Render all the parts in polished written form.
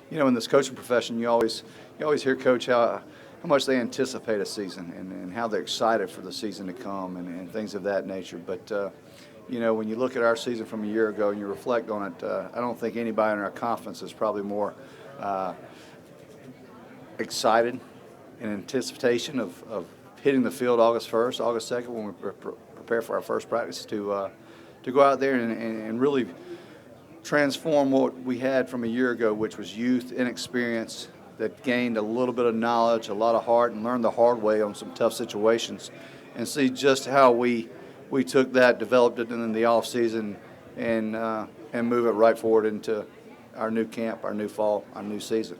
In this coaching profession, you always hear coach how much they anticipate a season and how they're excited for the season to come and things of that nature. But when you look at our season from a year ago and you reflect on it, I don't think anybody in our conference is probably more excited in anticipation of hitting the field August 1st, August 2nd when we prepare for our first practice to go out there and really transform what we had from a year ago, which was youth, inexperience, that gained a little bit of knowledge, a lot of heart, and learned the hard way on some tough situations, and see just how we took that, developed it in the off season, and move it right forward into our new camp, our new fall, our new season.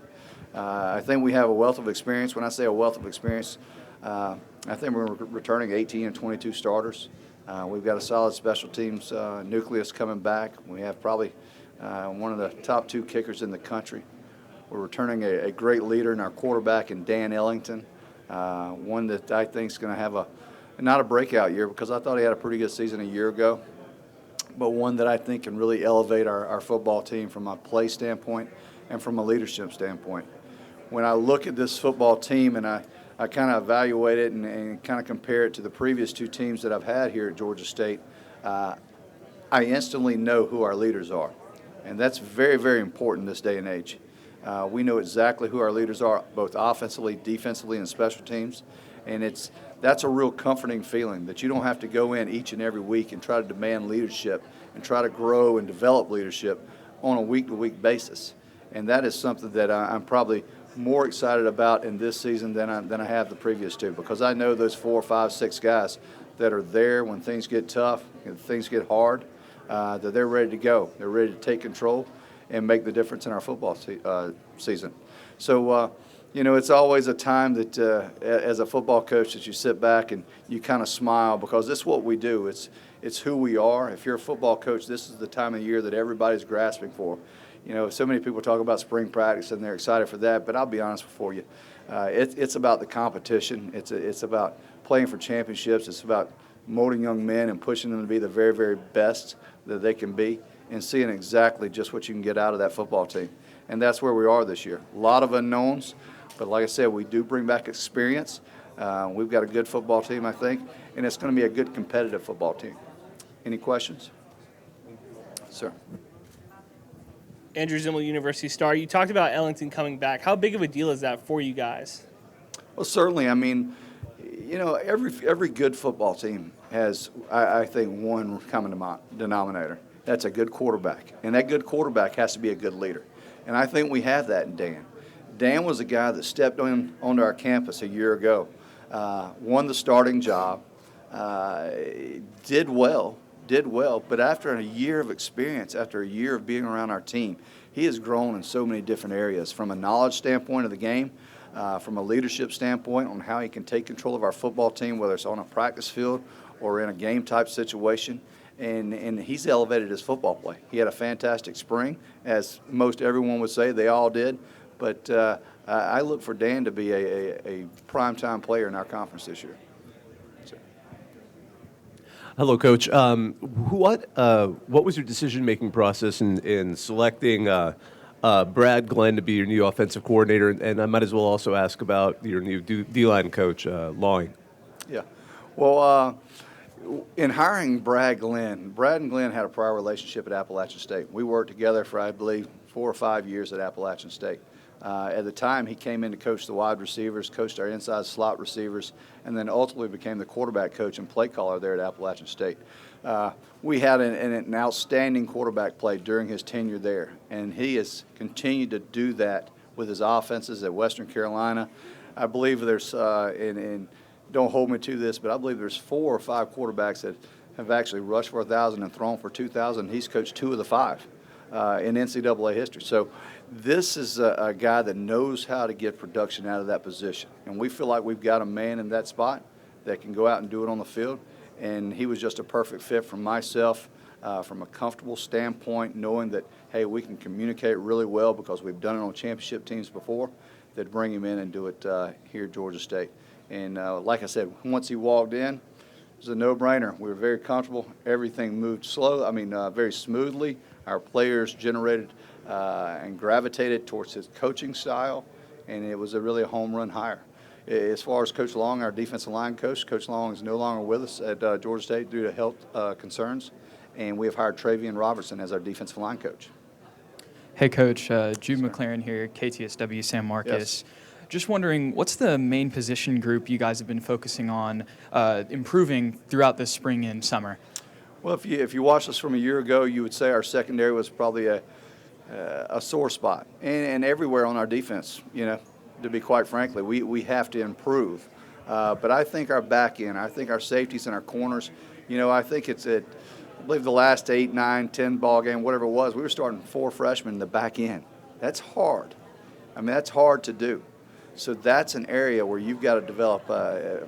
I think we have a wealth of experience. When I say a wealth of experience, I think we're returning 18 and 22 starters. We've got a solid special teams nucleus coming back. We have probably one of the top 2 kickers in the country. We're returning a great leader in our quarterback in Dan Ellington, one that I think is going to have not a breakout year because I thought he had a pretty good season a year ago, but one that I think can really elevate our football team from a play standpoint and from a leadership standpoint. When I look at this football team and I kind of evaluate it and kind of compare it to the previous 2 teams that I've had here at Georgia State, I instantly know who our leaders are. And that's very, very important this day and age. We know exactly who our leaders are, both offensively, defensively, and special teams. And that's a real comforting feeling that you don't have to go in each and every week and try to demand leadership and try to grow and develop leadership on a week-to-week basis. And that is something that I'm probably more excited about in this season than I have the previous 2, because I know those 4, 5, 6 guys that are there when things get tough and things get hard, that they're ready to go. They're ready to take control and make the difference in our football season. So, it's always a time that as a football coach that you sit back and you kind of smile because it's what we do. It's who we are. If you're a football coach, this is the time of year that everybody's grasping for. So many people talk about spring practice and they're excited for that, but I'll be honest with you. It's about the competition. It's about playing for championships. It's about molding young men and pushing them to be the very, very best that they can be and seeing exactly just what you can get out of that football team. And that's where we are this year. A lot of unknowns, but like I said, we do bring back experience. We've got a good football team, I think, and it's going to be a good competitive football team. Any questions? Sir. Andrew Zimmel, University Star. You talked about Ellington coming back. How big of a deal is that for you guys? Well, certainly. I mean, every good football team has, I think, one common denominator. That's a good quarterback. And that good quarterback has to be a good leader. And I think we have that in Dan. Dan was a guy that stepped onto our campus a year ago, won the starting job, did well, but after a year of experience, after a year of being around our team, he has grown in so many different areas, from a knowledge standpoint of the game, from a leadership standpoint on how he can take control of our football team, whether it's on a practice field or in a game-type situation. And he's elevated his football play. He had a fantastic spring, as most everyone would say. They all did. But I look for Dan to be a primetime player in our conference this year. Hello, Coach. What was your decision-making process in selecting Brad Glenn to be your new offensive coordinator? And I might as well also ask about your new D-line coach, Lawing. Yeah. Well, in hiring Brad and Glenn had a prior relationship at Appalachian State. We worked together for, I believe, 4 or 5 years at Appalachian State. At the time, he came in to coach the wide receivers, coached our inside slot receivers, and then ultimately became the quarterback coach and play caller there at Appalachian State. We had an outstanding quarterback play during his tenure there, and he has continued to do that with his offenses at Western Carolina. I believe there's, and don't hold me to this, but I believe there's 4 or 5 quarterbacks that have actually rushed for 1,000 and thrown for 2,000. He's coached 2 of the 5 in NCAA history. So this is a guy that knows how to get production out of that position. And we feel like we've got a man in that spot that can go out and do it on the field. And he was just a perfect fit for myself from a comfortable standpoint, knowing that, hey, we can communicate really well because we've done it on championship teams before, that bring him in and do it here at Georgia State. And like I said, once he walked in, it was a no-brainer. We were very comfortable. Everything moved very smoothly. Our players generated and gravitated towards his coaching style, and it was really a home run hire. As far as Coach Long, our defensive line coach, Coach Long is no longer with us at Georgia State due to health concerns, and we have hired Travian Robertson as our defensive line coach. Hey, Coach. Jude McLaren here, KTSW San Marcos. Yes. Just wondering, what's the main position group you guys have been focusing on improving throughout this spring and summer? Well, if you watched us from a year ago, you would say our secondary was probably a sore spot, and everywhere on our defense, to be quite frankly, we have to improve. But I think our back end, I think our safeties and our corners, I think it's I believe the last 8, 9, 10 ball game, whatever it was, we were starting 4 freshmen in the back end. That's hard. I mean, that's hard to do. So that's an area where you've got to develop,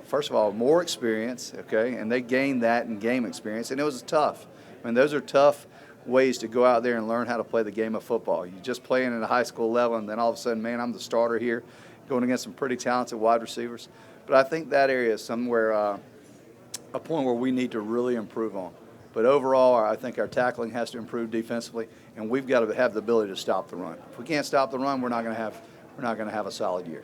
first of all, more experience, okay? And they gained that in game experience, and it was tough. I mean, those are tough ways to go out there and learn how to play the game of football. You just playing at a high school level, and then all of a sudden, man, I'm the starter here, going against some pretty talented wide receivers. But I think that area is somewhere, a point where we need to really improve on. But overall, I think our tackling has to improve defensively, and we've got to have the ability to stop the run. If we can't stop the run, we're not going to have a solid year.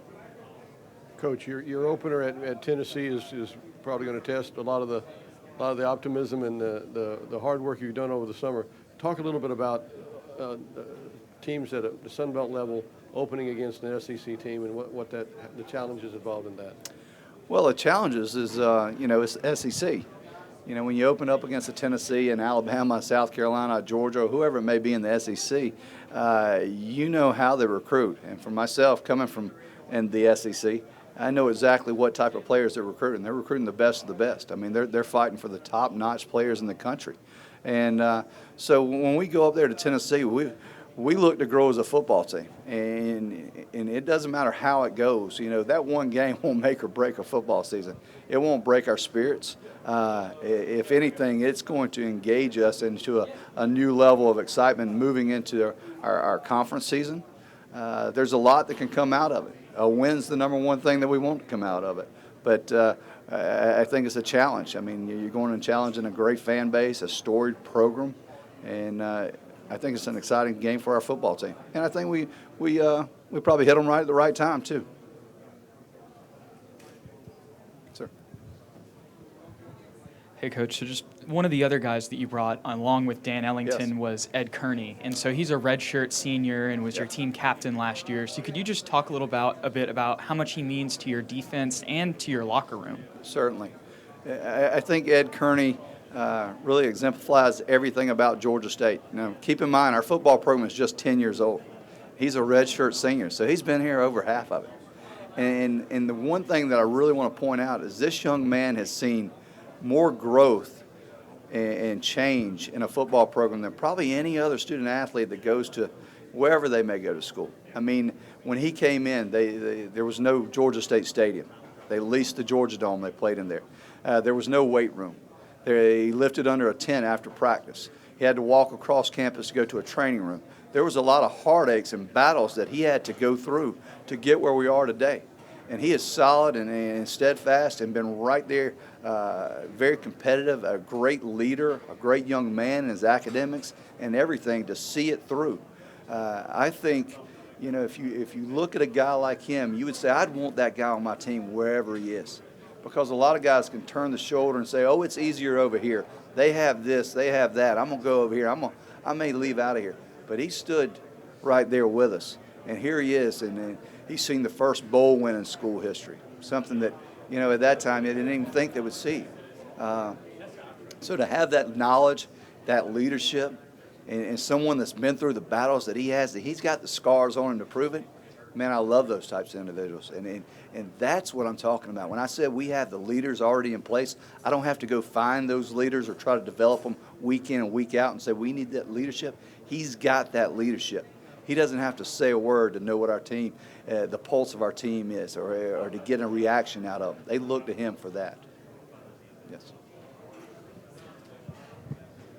Coach, your opener at Tennessee is probably going to test a lot of the optimism and the hard work you've done over the summer. Talk a little bit about teams at the Sun Belt level opening against an SEC team and what the challenges involved in that. Well, the challenges is it's SEC. When you open up against a Tennessee and Alabama, South Carolina, Georgia, or whoever it may be in the SEC, you know how they recruit. And for myself, coming from in the SEC, I know exactly what type of players they're recruiting. They're recruiting the best of the best. I mean, they're fighting for the top-notch players in the country. And so when we go up there to Tennessee, we look to grow as a football team. And it doesn't matter how it goes. That one game won't make or break a football season. It won't break our spirits. If anything, it's going to engage us into a new level of excitement moving into our conference season. There's a lot that can come out of it. A win's the number one thing that we want to come out of it. But I think it's a challenge. I mean, you're going and challenging a great fan base, a storied program, and I think it's an exciting game for our football team. And I think we probably hit them right at the right time, too. Sir. Hey, Coach. So just one of the other guys that you brought along with Dan Ellington Yes. was Ed Kearney. And so he's a redshirt senior and was your team captain last year. So could you just talk a bit about how much he means to your defense and to your locker room? Certainly. I think Ed Kearney really exemplifies everything about Georgia State. Now, keep in mind, our football program is just 10 years old. He's a redshirt senior, so he's been here over half of it. And the one thing that I really want to point out is this young man has seen more growth and change in a football program than probably any other student athlete that goes to wherever they may go to school. I mean, when he came in, there was no Georgia State Stadium. They leased the Georgia Dome. They played in there. There was no weight room. He lifted under a tent after practice. He had to walk across campus to go to a training room. There was a lot of heartaches and battles that he had to go through to get where we are today. And he is solid and steadfast and been right there, very competitive, a great leader, a great young man in his academics and everything to see it through. I think, if you look at a guy like him, you would say, I'd want that guy on my team wherever he is. Because a lot of guys can turn the shoulder and say, oh, it's easier over here. They have this, they have that. I'm going to go over here. I may leave out of here. But he stood right there with us. And here he is, and he's seen the first bowl win in school history, something that, at that time they didn't even think they would see. So to have that knowledge, that leadership, and someone that's been through the battles that he has, that he's got the scars on him to prove it, man, I love those types of individuals. And that's what I'm talking about. When I said we have the leaders already in place, I don't have to go find those leaders or try to develop them week in and week out and say we need that leadership. He's got that leadership. He doesn't have to say a word to know what our team, the pulse of our team is, or to get a reaction out of them. They look to him for that. Yes.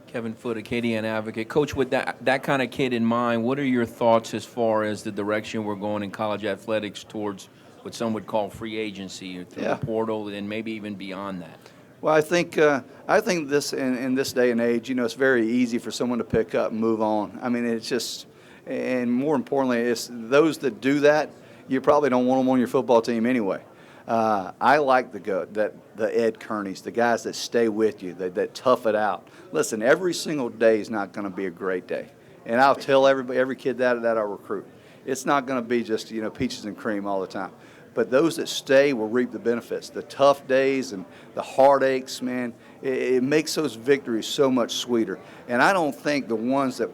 Kevin Foote, Acadian Advocate. Coach, with that kind of kid in mind, what are your thoughts as far as the direction we're going in college athletics towards what some would call free agency, or through the portal, and maybe even beyond that? Well, I think this in this day and age, it's very easy for someone to pick up and move on. I mean, it's just And more importantly, it's those that do that, you probably don't want them on your football team anyway. I like the Ed Kearneys, the guys that stay with you, that tough it out. Listen, every single day is not going to be a great day, and I'll tell every kid that I recruit. It's not going to be just peaches and cream all the time, but those that stay will reap the benefits. The tough days and the heartaches, man, it makes those victories so much sweeter. And I don't think the ones that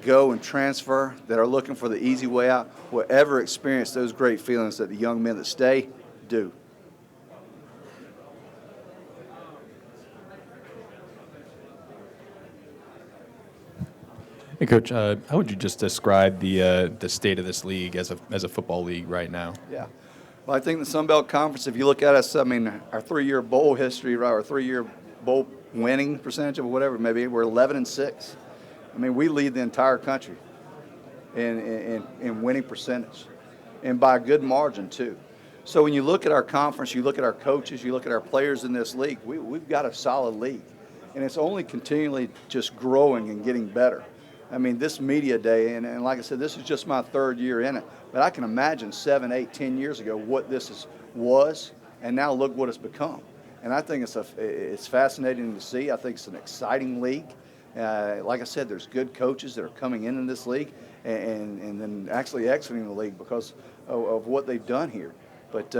go and transfer, that are looking for the easy way out, will ever experience those great feelings that the young men that stay do. Hey, Coach, how would you just describe the state of this league as a football league right now? Yeah. Well, I think the Sun Belt Conference, if you look at us, I mean, our 3-year bowl history, right, our 3-year bowl winning percentage or whatever, maybe we're 11-6. I mean, we lead the entire country in winning percentage, and by a good margin too. So when you look at our conference, you look at our coaches, you look at our players in this league, we've got a solid league, and it's only continually just growing and getting better. I mean, this media day, and like I said, this is just my 3rd year in it, but I can imagine 7, 8, 10 years ago what this was, and now look what it's become. And I think it's fascinating to see. I think it's an exciting league. Like I said, there's good coaches that are coming into this league and then actually exiting the league because of what they've done here. But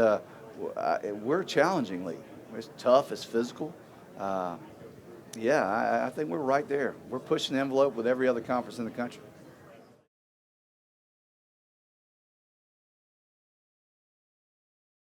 we're a challenging league. It's tough. It's physical. I think we're right there. We're pushing the envelope with every other conference in the country.